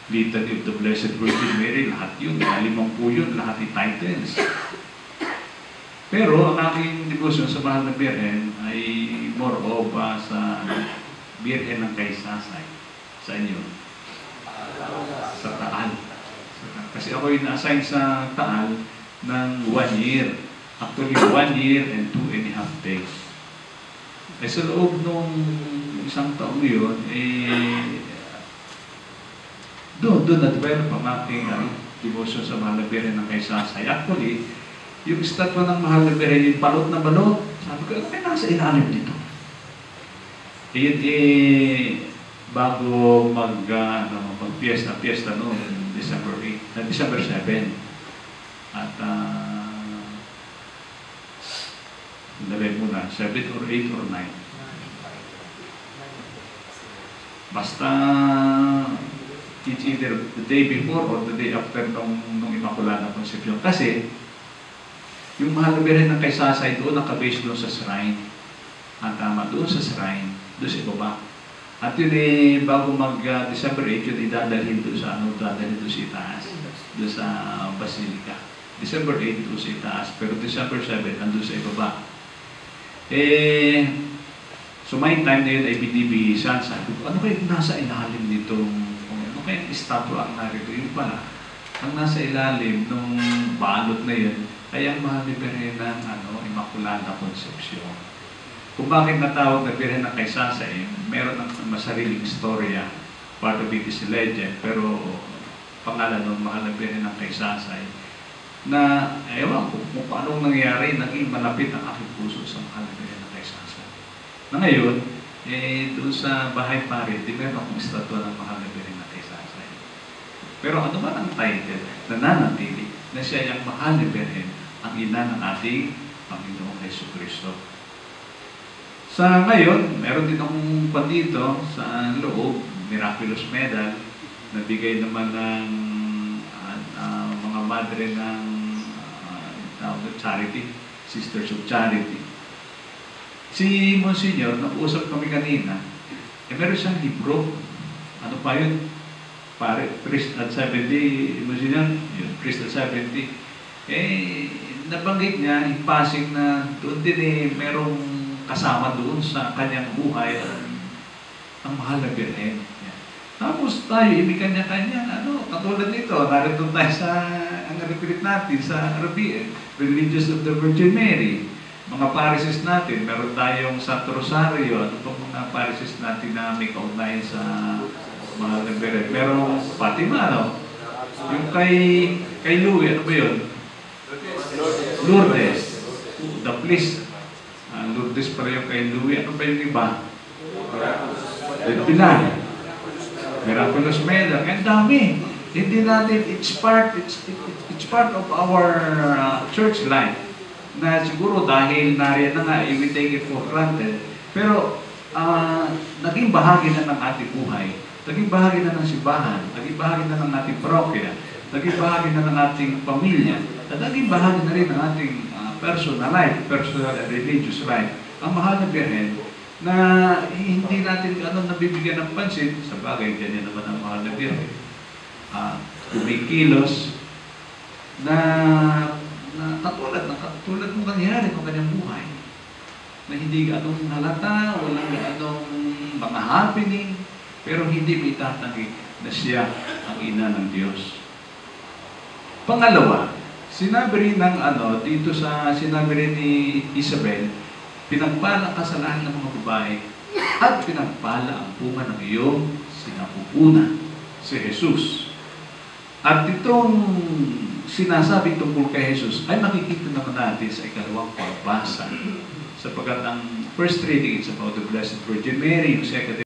Litany of the Blessed Virgin Mary, lahat yun, 50 yun, lahat yung titles. Pero ang aking devotion sa Mahal na Birhen ay more of sa Birhen ng Kaysasay. Sa inyo? Sa Taal. Kasi ako yung na-assign sa Taal ng 1 year. Actually, 1 year and 2.5 days. Eh sa loob nung isang taon yun, doon na-develop ang aking devotion sa Mahal na Birhen ng Kaysasay. Actually, yung statwa ng Mahal na Birhen, yung balot na balot, sabi ko, ano nasa ilalim dito? Bago mag-fiesta noon, December 7. At, dali muna, 7 or 8 or 9. Basta, it's either the day before or the day after nung Immaculada Concepcion. Kasi, yung Mahal na Birhen ng Kaysasay doon nakabase doon sa shrine. Ang tama doon sa shrine, doon sa ibaba. At yun bago mag-December 8, yun idadalhin doon sa dadalhin doon sa itaas. Doon sa Basilica. December 8 doon sa itaas, pero December 7 andun sa ibaba. So may time na yun ay binibihisan. Sabi ko, ano kayo nasa ilalim nitong, ano kaya estatwa ang narito? Yun pala, ang nasa ilalim nung balot na yun, ay ang Mahal na Birhen ng Immaculada Concepcion. Kung bakit natawag na Birhen ng Kaysasay, meron ng masariling istorya, part of it is legend, pero pangalan ng Mahal na Birhen ng Kaysasay, na ewan ko kung paano nangyari, naging malapit ang aking puso sa Mahal na Birhen ng Kaysasay. Na ngayon, doon sa bahay pare, di meron akong estatwa ng Mahal na Birhen ng Kaysasay. Pero ano ba ang title? Nananatili na siya yung Mahal na Birhen, ang ina ng ating Panginoong Jesucristo. Sa ngayon, meron din akong dito sa loob, Miraculous Medal, na bigay naman ng mga madre ng charity, Sisters of Charity. Si Monsignor, nag-usap kami kanina, meron siyang libro. Ano pa yun? Priest at 70, Monsignor, yun, Priest at 70. Nabanggit niya, in passing na doon din merong kasama doon sa kanyang buhay ang Mahal na Birhen. Tapos tayo, ibig kanya-kanya, katulad nito, narito tayo sa, ang repeat natin sa Religious of the Virgin Mary. Mga parishes natin, meron tayong Santo Rosario, ano pang mga parishes natin na may kaugnayan sa Mahal na Birhen. Pero Fatima, yung kay Louie, ano ba yun? Lourdes. The Please. Lourdes pa rin yung kay Louie. Ano ba yung iba? Pilar. Miraculous Medal. Ang dami. Hindi natin, it's part of our church life. Na siguro dahil nariyan na nga, we take it for granted. Pero, naging bahagi na ng ating buhay. Naging bahagi na ng simbahan. Naging bahagi na ng ating parokya. Naging bahagi na ng ating pamilya. At naging bahagi na rin ng ating personal life, personal and religious life. Ang Mahal na Birhen, na hindi natin nabibigyan ng pansin, sa bagay, ganyan naman ang Mahal na Birhen. Kumikilos na katulad ng nangyari ng kanyang buhay. Na hindi anong halata, walang anong mga happening, pero hindi may tatanggi na siya ang ina ng Diyos. Pangalawa, sinabi rin ng dito sa sinabi rin ni Isabel, pinagpala ka sa lahat ng mga babae at pinagpala ang bunga ng iyong sinapupunan, si Jesus. At itong sinasabi tungkol kay Jesus ay makikita naman natin sa ikalawang pagbasa. Sapagkat ang first reading is about the Blessed Virgin Mary, yung second